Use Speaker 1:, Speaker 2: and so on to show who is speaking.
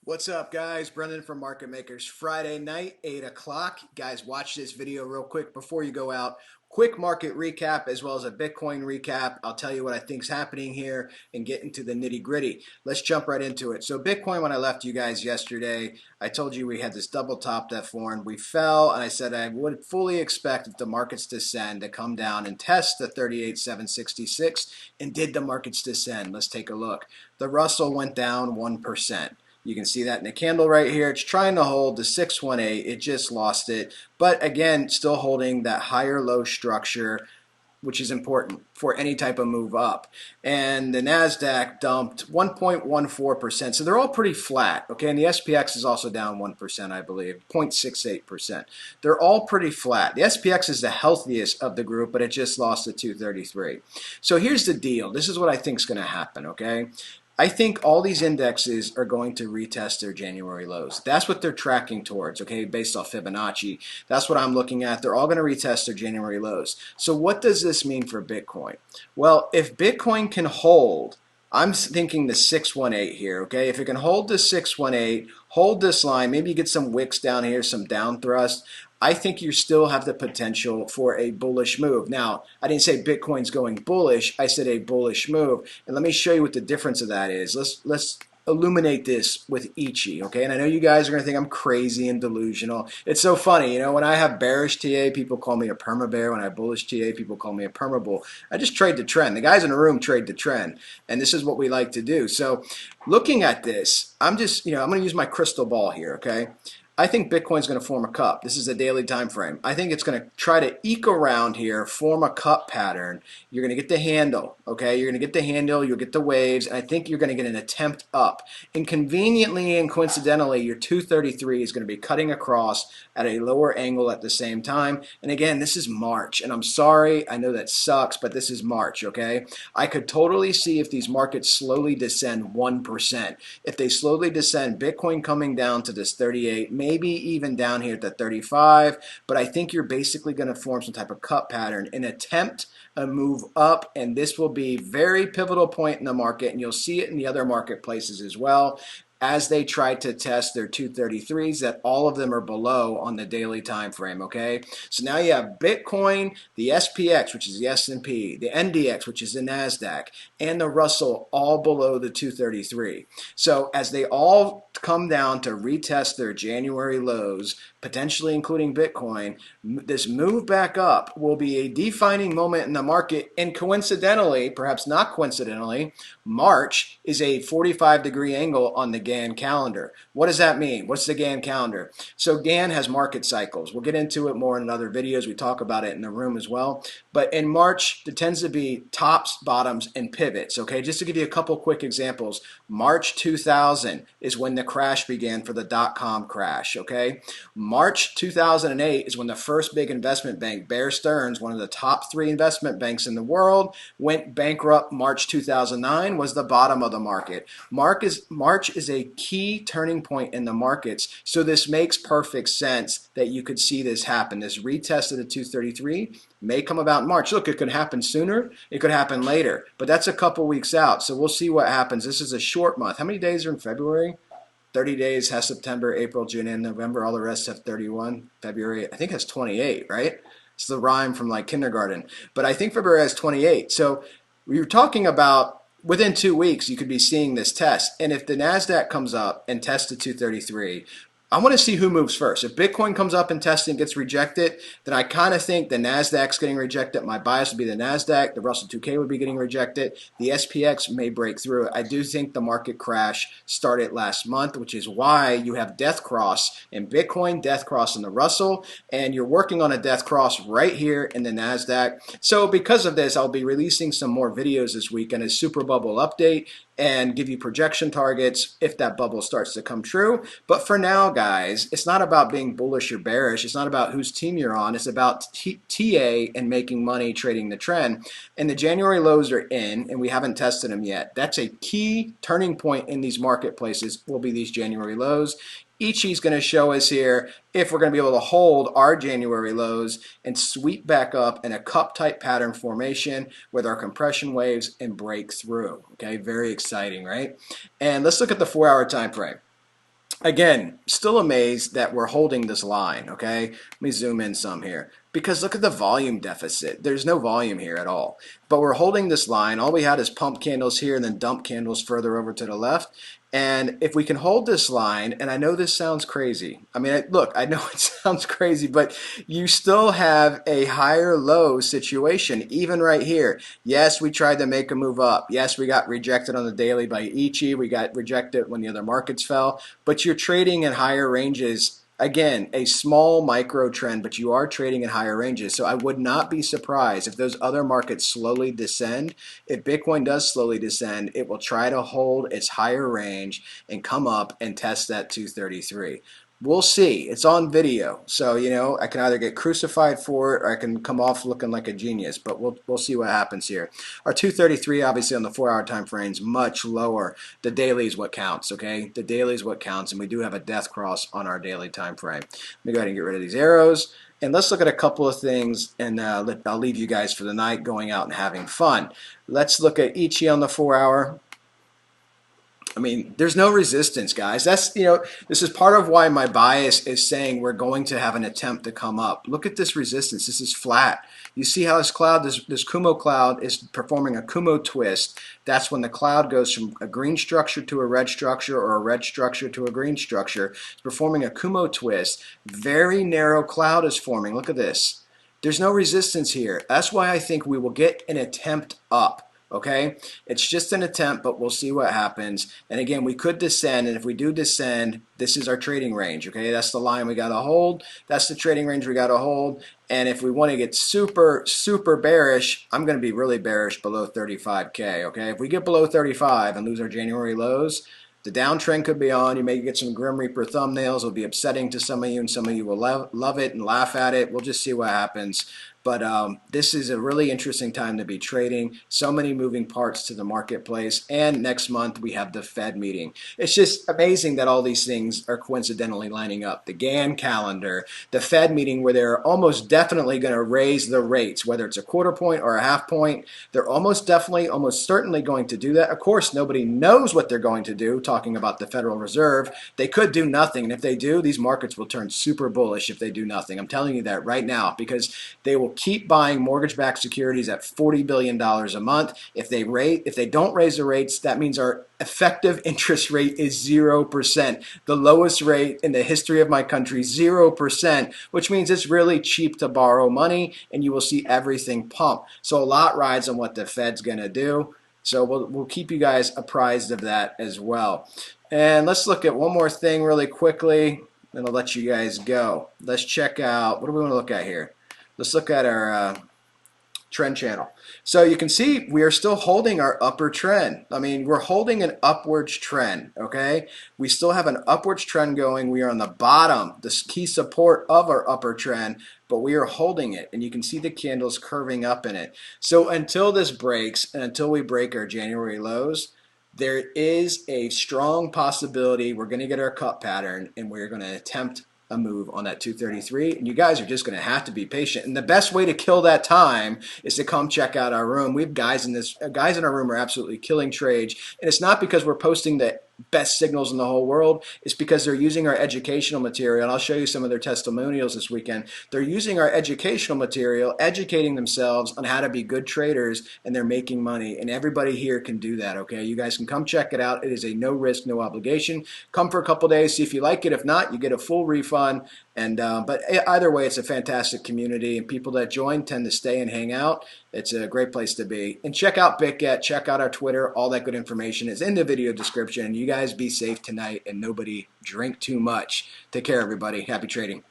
Speaker 1: What's up, guys? Brendan from Market Makers. Friday night, 8 o'clock. Guys, watch this video real quick before you go out. Quick market recap as well as a Bitcoin recap. I'll tell you what I think's happening here and get into the nitty gritty. Let's jump right into it. So Bitcoin, when I left you guys yesterday, I told you we had this double top that formed. We fell, and I said I would fully expect if the markets descend to come down and test the 38,766. And did the markets descend? Let's take a look. The Russell went down 1%. You can see that in the candle right here. It's trying to hold the 618. It just lost it. But again, still holding that higher low structure, which is important for any type of move up. And the NASDAQ dumped 1.14%. So they're all pretty flat, okay? And the SPX is also down 1%, I believe, 0.68%. They're all pretty flat. The SPX is the healthiest of the group, but it just lost to 233. So here's the deal. This is what I think is going to happen, okay? I think all these indexes are going to retest their January lows. That's what they're tracking towards, okay, based off Fibonacci. That's what I'm looking at. They're all going to retest their January lows. So what does this mean for Bitcoin? Well, if Bitcoin can hold, I'm thinking the 618 here, okay? If it can hold the 618, hold this line, maybe you get some wicks down here, some down thrust, I think you still have the potential for a bullish move. Now, I didn't say Bitcoin's going bullish. I said a bullish move. And let me show you what the difference of that is. Let's illuminate this with Ichi, okay? And I know you guys are going to think I'm crazy and delusional. It's so funny, you know, when I have bearish TA, people call me a perma bear. When I have bullish TA, people call me a perma bull. I just trade the trend. The guys in the room trade the trend. And this is what we like to do. So looking at this, I'm just, I'm going to use my crystal ball here, okay? I think Bitcoin's going to form a cup. This is a daily time frame. I think it's going to try to eke around here, form a cup pattern. You're going to get the handle, okay? You're going to get the handle, you'll get the waves, and I think you're going to get an attempt up. And conveniently and coincidentally, your 233 is going to be cutting across at a lower angle at the same time. And again, this is March, and I'm sorry, I know that sucks, but this is March, okay? I could totally see if these markets slowly descend 1%. If they slowly descend, Bitcoin coming down to this 38, maybe even down here at the 35, but I think you're basically going to form some type of cup pattern, an attempt, a move up, and this will be very pivotal point in the market, and you'll see it in the other marketplaces as well as they try to test their 233s, that all of them are below on the daily time frame, okay? So now you have Bitcoin, the SPX, which is the S&P, the NDX, which is the NASDAQ, and the Russell all below the 233. So as they all come down to retest their January lows, potentially including Bitcoin, this move back up will be a defining moment in the market. And coincidentally, perhaps not coincidentally, March is a 45-degree angle on the Gann calendar. What does that mean? What's the Gann calendar? So Gann has market cycles. We'll get into it more in other videos. We talk about it in the room as well. But in March, there tends to be tops, bottoms, and pivots. Okay, just to give you a couple quick examples, March 2000 is when the crash began for the dot-com crash. Okay, March 2008 is when the first big investment bank, Bear Stearns, one of the top 3 investment banks in the world, went bankrupt. March 2009 was the bottom of the market. March is a key turning point in the markets, so this makes perfect sense that you could see this happen. This retest of the 233 may come about in March. Look, it could happen sooner, it could happen later, but that's a couple weeks out, so we'll see what happens. This is a short month. How many days are in February? 30 days has September, April, June, and November. All the rest have 31. February, I think, has 28, right? It's the rhyme from like kindergarten. But I think February has 28. So we were talking about within 2 weeks, you could be seeing this test. And if the NASDAQ comes up and tests the 233, I want to see who moves first. If Bitcoin comes up and tests and gets rejected, then I kind of think the NASDAQ's getting rejected. My bias would be the NASDAQ. The Russell 2K would be getting rejected. The SPX may break through. I do think the market crash started last month, which is why you have death cross in Bitcoin, death cross in the Russell, and you're working on a death cross right here in the NASDAQ. So because of this, I'll be releasing some more videos this week and a super bubble update and give you projection targets if that bubble starts to come true. But for now, guys, it's not about being bullish or bearish. It's not about whose team you're on. It's about TA and making money trading the trend. And the January lows are in, and we haven't tested them yet. That's a key turning point in these marketplaces will be these January lows. Ichi's going to show us here if we're going to be able to hold our January lows and sweep back up in a cup-type pattern formation with our compression waves and break through. Okay, very exciting, right? And let's look at the 4-hour time frame. Again, still amazed that we're holding this line, okay? Let me zoom in some here. Because look at the volume deficit. There's no volume here at all. But we're holding this line. All we had is pump candles here and then dump candles further over to the left. And if we can hold this line, and I know this sounds crazy. I mean, look, I know it sounds crazy, but you still have a higher low situation, even right here. Yes, we tried to make a move up. Yes, we got rejected on the daily by Ichi. We got rejected when the other markets fell. But you're trading in higher ranges. Again, a small micro trend, but you are trading in higher ranges. So I would not be surprised if those other markets slowly descend. If Bitcoin does slowly descend, it will try to hold its higher range and come up and test that 233. We'll see. It's on video. So, you know, I can either get crucified for it or I can come off looking like a genius, but we'll see what happens here. Our 233 obviously on the 4-hour time frame is much lower. The daily is what counts, okay? The daily is what counts, and we do have a death cross on our daily time frame. Let me go ahead and get rid of these arrows. And let's look at a couple of things, and I'll leave you guys for the night going out and having fun. Let's look at Ichi on the 4-hour. I mean, there's no resistance, guys. That's, you know, this is part of why my bias is saying we're going to have an attempt to come up. Look at this resistance. This is flat. You see how this cloud, this Kumo cloud is performing a Kumo twist. That's when the cloud goes from a green structure to a red structure or a red structure to a green structure. It's performing a Kumo twist. Very narrow cloud is forming. Look at this. There's no resistance here. That's why I think we will get an attempt up. Okay, it's just an attempt, but we'll see what happens. And again, we could descend, and if we do descend, this is our trading range. Okay, that's the line we got to hold. That's the trading range we got to hold. And if we want to get super bearish, I'm going to be really bearish below 35K. Okay, if we get below 35 and lose our January lows, the downtrend could be on. You may get some Grim Reaper thumbnails. It'll be upsetting to some of you, and some of you will love it and laugh at it. We'll just see what happens. But this is a really interesting time to be trading. So many moving parts to the marketplace. And next month, we have the Fed meeting. It's just amazing that all these things are coincidentally lining up. The Gann calendar, the Fed meeting where they're almost definitely going to raise the rates, whether it's a quarter point or a half point. They're almost definitely, almost certainly going to do that. Of course, nobody knows what they're going to do, talking about the Federal Reserve. They could do nothing. And if they do, these markets will turn super bullish if they do nothing. I'm telling you that right now, because they will keep buying mortgage-backed securities at $40 billion a month. If they don't raise the rates, that means our effective interest rate is 0%. The lowest rate in the history of my country, 0%, which means it's really cheap to borrow money, and you will see everything pump. So a lot rides on what the Fed's going to do. So we'll keep you guys apprised of that as well. And let's look at one more thing really quickly, and I'll let you guys go. Let's check out, what do we want to look at here? Let's look at our trend channel. So you can see we are still holding our upper trend. I mean, we're holding an upwards trend, okay? We still have an upwards trend going. We are on the bottom, the key support of our upper trend, but we are holding it, and you can see the candles curving up in it. So until this breaks and until we break our January lows, there is a strong possibility we're going to get our cut pattern, and we're going to attempt a move on that 233, and you guys are just going to have to be patient. And the best way to kill that time is to come check out our room. We have guys in our room are absolutely killing trades, and it's not because we're posting the best signals in the whole world. It's because they're using our educational material, and I'll show you some of their testimonials this weekend. They're using our educational material, educating themselves on how to be good traders, and they're making money, and everybody here can do that, okay? You guys can come check it out. It is a no risk, no obligation. Come for a couple days, see if you like it. If not, you get a full refund. And but either way, it's a fantastic community, and people that join tend to stay and hang out. It's a great place to be. And check out BitGet, check out our Twitter. All that good information is in the video description. You guys be safe tonight, and nobody drink too much. Take care, everybody. Happy trading.